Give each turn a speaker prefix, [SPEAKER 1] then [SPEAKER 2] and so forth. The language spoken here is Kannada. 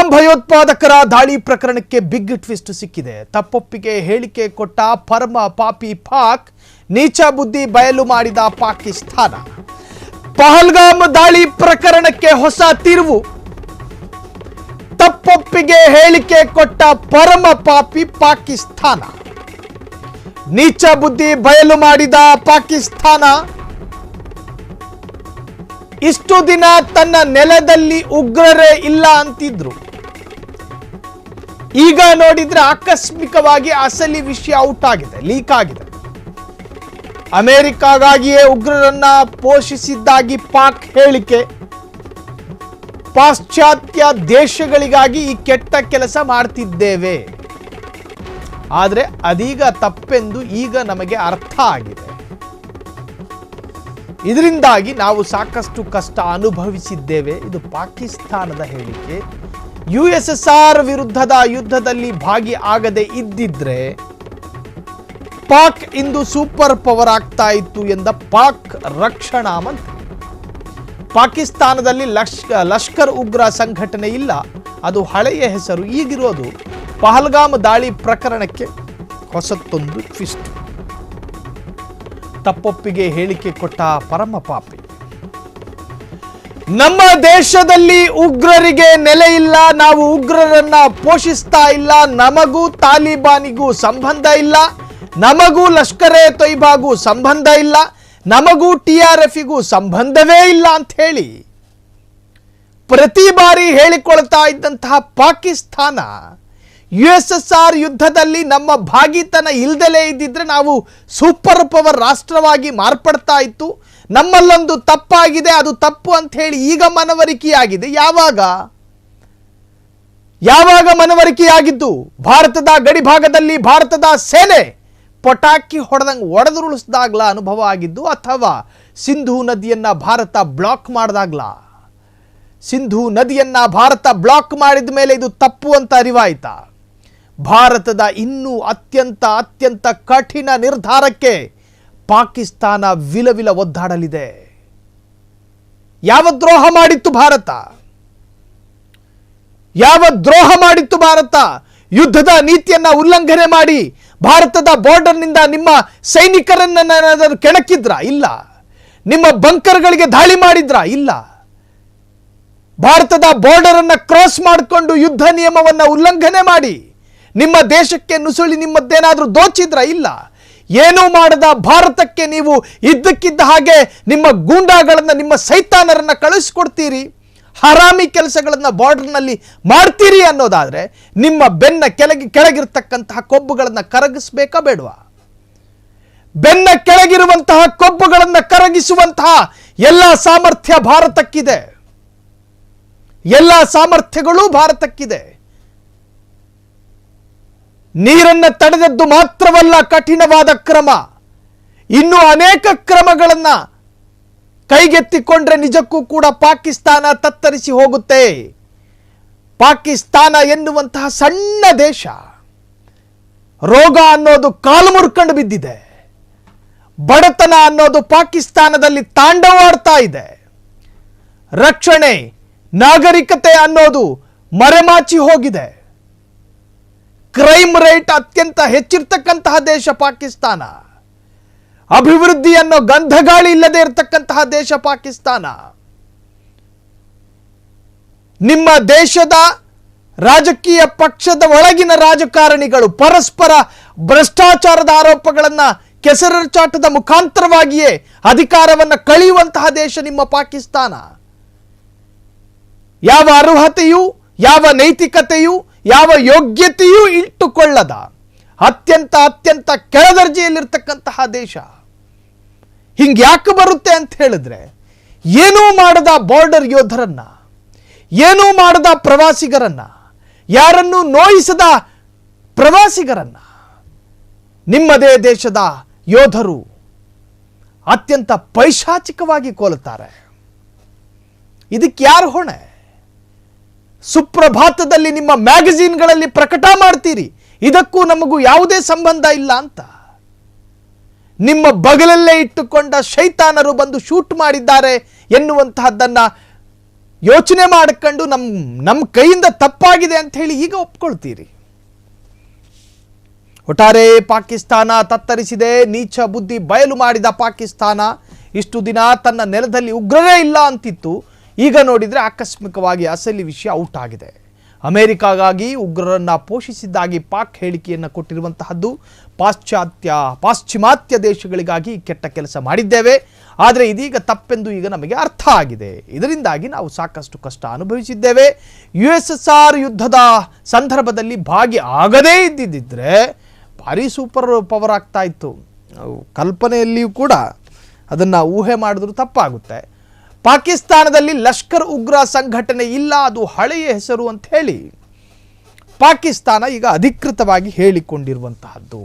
[SPEAKER 1] ಪಹಲ್ಗಾಮ್ ಭಯೋತ್ಪಾದಕರ ದಾಳಿ ಪ್ರಕರಣಕ್ಕೆ ಬಿಗ್ ಟ್ವಿಸ್ಟ್ ಸಿಕ್ಕಿದೆ. ತಪ್ಪೊಪ್ಪಿಗೆ ಹೇಳಿಕೆ ಕೊಟ್ಟ ಪರಮ ಪಾಪಿ ಪಾಕ್, ನೀಚ ಬುದ್ಧಿ ಬಯಲು ಮಾಡಿದ ಪಾಕಿಸ್ತಾನ. ಪಹಲ್ಗಾಮ್ ದಾಳಿ ಪ್ರಕರಣಕ್ಕೆ ಹೊಸ ತಿರುವು. ತಪ್ಪೊಪ್ಪಿಗೆ ಹೇಳಿಕೆ ಕೊಟ್ಟ ಪರಮ ಪಾಪಿ ಪಾಕಿಸ್ತಾನ, ನೀಚ ಬುದ್ಧಿ ಬಯಲು ಮಾಡಿದ ಪಾಕಿಸ್ತಾನ. ಇಷ್ಟು ದಿನ ತನ್ನ ನೆಲದಲ್ಲಿ ಉಗ್ರರೇ ಇಲ್ಲ ಅಂತಿದ್ರು. ಈಗ ನೋಡಿದ್ರೆ ಆಕಸ್ಮಿಕವಾಗಿ ಅಸಲಿ ವಿಷಯ ಔಟ್ ಆಗಿದೆ, ಲೀಕ್ ಆಗಿದೆ. ಅಮೆರಿಕಾಗಾಗಿಯೇ ಉಗ್ರರನ್ನ ಪೋಷಿಸಿದ್ದಾಗಿ ಪಾಕ್ ಹೇಳಿಕೆ. ಪಾಶ್ಚಾತ್ಯ ದೇಶಗಳಿಗಾಗಿ ಈ ಕೆಟ್ಟ ಕೆಲಸ ಮಾಡ್ತಿದ್ದೇವೆ, ಆದರೆ ಅದೀಗ ತಪ್ಪೆಂದು ಈಗ ನಮಗೆ ಅರ್ಥ ಆಗಿದೆ. ಇದರಿಂದಾಗಿ ನಾವು ಸಾಕಷ್ಟು ಕಷ್ಟ ಅನುಭವಿಸಿದ್ದೇವೆ. ಇದು ಪಾಕಿಸ್ತಾನದ ಹೇಳಿಕೆ. USSR ವಿರುದ್ಧದ ಯುದ್ಧದಲ್ಲಿ ಭಾಗಿಯಾಗದೆ ಇದ್ದಿದ್ರೆ ಪಾಕ್ ಇಂದು ಸೂಪರ್ ಪವರ್ ಆಗ್ತಾ ಇತ್ತು ಎಂದ ಪಾಕ್ ರಕ್ಷಣಾ ಮಂತ್ರಿ. ಪಾಕಿಸ್ತಾನದಲ್ಲಿ ಲಷ್ಕರ್ ಉಗ್ರ ಸಂಘಟನೆ ಇಲ್ಲ, ಅದು ಹಳೆಯ ಹೆಸರು. ಈಗಿರೋದು ಪಹಲ್ಗಾಮ್ ದಾಳಿ ಪ್ರಕರಣಕ್ಕೆ ಹೊಸತೊಂದು ಟ್ವಿಸ್ಟ್. ತಪ್ಪೊಪ್ಪಿಗೆ ಹೇಳಿಕೆ ಕೊಟ್ಟ ಪರಮ ಪಾಪಿ. ನಮ್ಮ ದೇಶದಲ್ಲಿ ಉಗ್ರರಿಗೆ ನೆಲೆ ಇಲ್ಲ, ನಾವು ಉಗ್ರರನ್ನ ಪೋಷಿಸ್ತಾ ಇಲ್ಲ, ನಮಗೂ ತಾಲಿಬಾನಿಗೂ ಸಂಬಂಧ ಇಲ್ಲ, ನಮಗೂ ಲಷ್ಕರ್ ಎ ತೊಯ್ಬಾಗೂ ಸಂಬಂಧ ಇಲ್ಲ, ನಮಗೂ TRFಗೂ ಸಂಬಂಧವೇ ಇಲ್ಲ ಅಂತ ಹೇಳಿ ಪ್ರತಿ ಬಾರಿ ಹೇಳಿಕೊಳ್ತಾ ಇದ್ದಂತಹ ಪಾಕಿಸ್ತಾನ, USSR ಯುದ್ಧದಲ್ಲಿ ನಮ್ಮ ಭಾಗಿತನ ಇಲ್ದಲೇ ಇದ್ದಿದ್ರೆ ನಾವು ಸೂಪರ್ ಪವರ್ ರಾಷ್ಟ್ರವಾಗಿ ಮಾರ್ಪಡ್ತಾ ಇತ್ತು, ನಮ್ಮಲ್ಲೊಂದು ತಪ್ಪಾಗಿದೆ, ಅದು ತಪ್ಪು ಅಂತ ಹೇಳಿ ಈಗ ಮನವರಿಕೆಯಾಗಿದೆ. ಯಾವಾಗ ಮನವರಿಕೆಯಾಗಿದ್ದು? ಭಾರತದ ಗಡಿ ಭಾಗದಲ್ಲಿ ಭಾರತದ ಸೇನೆ ಪಟಾಕಿ ಹೊಡೆದಂಗೆ ಒಡೆದುರುಳಿಸಿದಾಗ್ಲ ಅನುಭವ ಆಗಿದ್ದು, ಅಥವಾ ಸಿಂಧೂ ನದಿಯನ್ನ ಭಾರತ ಬ್ಲಾಕ್ ಮಾಡಿದಾಗ್ಲ? ಸಿಂಧೂ ನದಿಯನ್ನ ಭಾರತ ಬ್ಲಾಕ್ ಮಾಡಿದ ಮೇಲೆ ಇದು ತಪ್ಪು ಅಂತ ಅರಿವಾಯ್ತಾ? ಭಾರತದ ಇನ್ನೂ ಅತ್ಯಂತ ಕಠಿಣ ನಿರ್ಧಾರಕ್ಕೆ ಪಾಕಿಸ್ತಾನ ವಿಲವಿಲ ಒದ್ದಾಡಲಿದೆ. ಯಾವ ದ್ರೋಹ ಮಾಡಿತ್ತು ಭಾರತ? ಯಾವ ದ್ರೋಹ ಮಾಡಿತ್ತು ಭಾರತ? ಯುದ್ಧದ ನೀತಿಯನ್ನ ಉಲ್ಲಂಘನೆ ಮಾಡಿ ಭಾರತದ ಬಾರ್ಡರ್ನಿಂದ ನಿಮ್ಮ ಸೈನಿಕರನ್ನ ಕೆಣಕಿದ್ರ? ಇಲ್ಲ. ನಿಮ್ಮ ಬಂಕರ್ಗಳಿಗೆ ದಾಳಿ ಮಾಡಿದ್ರ? ಇಲ್ಲ. ಭಾರತದ ಬಾರ್ಡರ್ ಅನ್ನ ಕ್ರಾಸ್ ಮಾಡಿಕೊಂಡು ಯುದ್ಧ ನಿಯಮವನ್ನ ಉಲ್ಲಂಘನೆ ಮಾಡಿ ನಿಮ್ಮ ದೇಶಕ್ಕೆ ನುಸುಳಿ ನಿಮ್ಮದ್ದೇನಾದ್ರೂ ದೋಚಿದ್ರ? ಇಲ್ಲ. ಏನೂ ಮಾಡದ ಭಾರತಕ್ಕೆ ನೀವು ಇದ್ದಕ್ಕಿದ್ದ ಹಾಗೆ ನಿಮ್ಮ ಗೂಂಡಾಗಳನ್ನ, ನಿಮ್ಮ ಸೈತಾನರನ್ನ ಕಳಿಸ್ಕೊಡ್ತೀರಿ, ಹರಾಮಿ ಕೆಲಸಗಳನ್ನ ಬಾರ್ಡರ್ನಲ್ಲಿ ಮಾಡ್ತೀರಿ ಅನ್ನೋದಾದ್ರೆ ನಿಮ್ಮ ಬೆನ್ನ ಕೆಳಗಿರ್ತಕ್ಕಂತಹ ಕೊಬ್ಬುಗಳನ್ನ ಕರಗಿಸ್ಬೇಕಾ ಬೇಡವಾ? ಬೆನ್ನ ಕೆಳಗಿರುವಂತಹ ಕೊಬ್ಬುಗಳನ್ನ ಕರಗಿಸುವಂತಹ ಎಲ್ಲ ಸಾಮರ್ಥ್ಯ ಭಾರತಕ್ಕಿದೆ. ಎಲ್ಲ ಸಾಮರ್ಥ್ಯಗಳು ಭಾರತಕ್ಕಿದೆ. ನೀರನ್ನ ತಡೆದದ್ದು ಮಾತ್ರವಲ್ಲ ಕಠಿಣವಾದ ಕ್ರಮ, ಇನ್ನೂ ಅನೇಕ ಕ್ರಮಗಳನ್ನ ಕೈಗೆತ್ತಿಕೊಂಡ್ರೆ ನಿಜಕ್ಕೂ ಕೂಡ ಪಾಕಿಸ್ತಾನ ತತ್ತರಿಸಿ ಹೋಗುತ್ತೆ. ಪಾಕಿಸ್ತಾನ ಎನ್ನುವಂತಹ ಸಣ್ಣ ದೇಶ, ರೋಗ ಅನ್ನೋದು ಕಾಲು ಮುರ್ಕೊಂಡು ಬಿದ್ದಿದೆ. ಬಡತನ ಅನ್ನೋದು ಪಾಕಿಸ್ತಾನದಲ್ಲಿ ತಾಂಡವಾಡ್ತಾ ಇದೆ. ರಕ್ಷಣೆ, ನಾಗರಿಕತೆ ಅನ್ನೋದು ಮರೆಮಾಚಿ ಹೋಗಿದೆ. ಕ್ರೈಮ್ ರೇಟ್ ಅತ್ಯಂತ ಹೆಚ್ಚಿರ್ತಕ್ಕಂತಹ ದೇಶ ಪಾಕಿಸ್ತಾನ. ಅಭಿವೃದ್ಧಿ ಅನ್ನೋ ಗಂಧಗಾಳಿ ಇಲ್ಲದೆ ಇರತಕ್ಕಂತಹ ದೇಶ ಪಾಕಿಸ್ತಾನ. ನಿಮ್ಮ ದೇಶದ ರಾಜಕೀಯ ಪಕ್ಷದ ಒಳಗಿನ ರಾಜಕಾರಣಿಗಳು ಪರಸ್ಪರ ಭ್ರಷ್ಟಾಚಾರದ ಆರೋಪಗಳನ್ನ ಕೆಸರಚಾಟದ ಮುಖಾಂತರವಾಗಿಯೇ ಅಧಿಕಾರವನ್ನು ಕಳೆಯುವಂತಹ ದೇಶ ನಿಮ್ಮ ಪಾಕಿಸ್ತಾನ. ಯಾವ ಅರ್ಹತೆಯೂ, ಯಾವ ನೈತಿಕತೆಯೂ, ಯಾವ ಯೋಗ್ಯತೆಯೂ ಇಟ್ಟುಕೊಳ್ಳದ ಅತ್ಯಂತ ಕೆಳದರ್ಜೆಯಲ್ಲಿರ್ತಕ್ಕಂತಹ ದೇಶ. ಹಿಂಗೆ ಯಾಕೆ ಬರುತ್ತೆ ಅಂತ ಹೇಳಿದ್ರೆ, ಏನೂ ಮಾಡದ ಬಾರ್ಡರ್ ಯೋಧರನ್ನ, ಏನೂ ಮಾಡದ ಪ್ರವಾಸಿಗರನ್ನ, ಯಾರನ್ನೂ ನೋಯಿಸದ ಪ್ರವಾಸಿಗರನ್ನ ನಿಮ್ಮದೇ ದೇಶದ ಯೋಧರು ಅತ್ಯಂತ ಪೈಶಾಚಿಕವಾಗಿ ಕೊಲ್ಲುತ್ತಾರೆ. ಇದಕ್ಕೆ ಯಾರು ಹೊಣೆ? ಸುಪ್ರಭಾತದಲ್ಲಿ ನಿಮ್ಮ ಮ್ಯಾಗಝೀನ್ಗಳಲ್ಲಿ ಪ್ರಕಟ ಮಾಡ್ತೀರಿ, ಇದಕ್ಕೂ ನಮಗೂ ಯಾವುದೇ ಸಂಬಂಧ ಇಲ್ಲ ಅಂತ. ನಿಮ್ಮ ಬಗಲಲ್ಲೇ ಇಟ್ಟುಕೊಂಡ ಶೈತಾನರು ಬಂದು ಶೂಟ್ ಮಾಡಿದ್ದಾರೆ ಎನ್ನುವಂತಹದ್ದನ್ನ ಯೋಚನೆ ಮಾಡ್ಕೊಂಡು ನಮ್ಮ ಕೈಯಿಂದ ತಪ್ಪಾಗಿದೆ ಅಂತ ಹೇಳಿ ಈಗ ಒಪ್ಕೊಳ್ತೀರಿ. ಒಟ್ಟಾರೆ ಪಾಕಿಸ್ತಾನ ತತ್ತರಿಸಿದೆ. ನೀಚ ಬುದ್ಧಿ ಬಯಲು ಮಾಡಿದ ಪಾಕಿಸ್ತಾನ. ಇಷ್ಟು ದಿನ ತನ್ನ ನೆಲದಲ್ಲಿ ಉಗ್ರರೇ ಇಲ್ಲ ಅಂತಿತ್ತು. ಈಗ ನೋಡಿದರೆ ಆಕಸ್ಮಿಕವಾಗಿ ಅಸಲಿ ವಿಷಯ ಔಟ್ ಆಗಿದೆ. ಅಮೆರಿಕಾಗಾಗಿ ಉಗ್ರರನ್ನು ಪೋಷಿಸಿದ್ದಾಗಿ ಪಾಕ್ ಹೇಳಿಕೆಯನ್ನು ಕೊಟ್ಟಿರುವಂತಹದ್ದು. ಪಾಶ್ಚಿಮಾತ್ಯ ದೇಶಗಳಿಗಾಗಿ ಕೆಟ್ಟ ಕೆಲಸ ಮಾಡಿದ್ದೇವೆ, ಆದರೆ ಇದೀಗ ತಪ್ಪೆಂದು ಈಗ ನಮಗೆ ಅರ್ಥ ಆಗಿದೆ. ಇದರಿಂದಾಗಿ ನಾವು ಸಾಕಷ್ಟು ಕಷ್ಟ ಅನುಭವಿಸಿದ್ದೇವೆ. USSR ಯುದ್ಧದ ಸಂದರ್ಭದಲ್ಲಿ ಭಾಗಿ ಆಗದೇ ಇದ್ದಿದ್ದರೆ ಭಾರಿ ಸೂಪರ್ ಪವರ್ ಆಗ್ತಾ ಇತ್ತು. ಕಲ್ಪನೆಯಲ್ಲಿಯೂ ಕೂಡ ಅದನ್ನು ಊಹೆ ಮಾಡಿದ್ರೂ ತಪ್ಪಾಗುತ್ತೆ. ಪಾಕಿಸ್ತಾನದಲ್ಲಿ ಲಷ್ಕರ್ ಉಗ್ರ ಸಂಘಟನೆ ಇಲ್ಲ, ಅದು ಹಳೆಯ ಹೆಸರು ಅಂತ ಹೇಳಿ ಪಾಕಿಸ್ತಾನ ಈಗ ಅಧಿಕೃತವಾಗಿ ಹೇಳಿಕೊಂಡಿರುವಂತಹದ್ದು.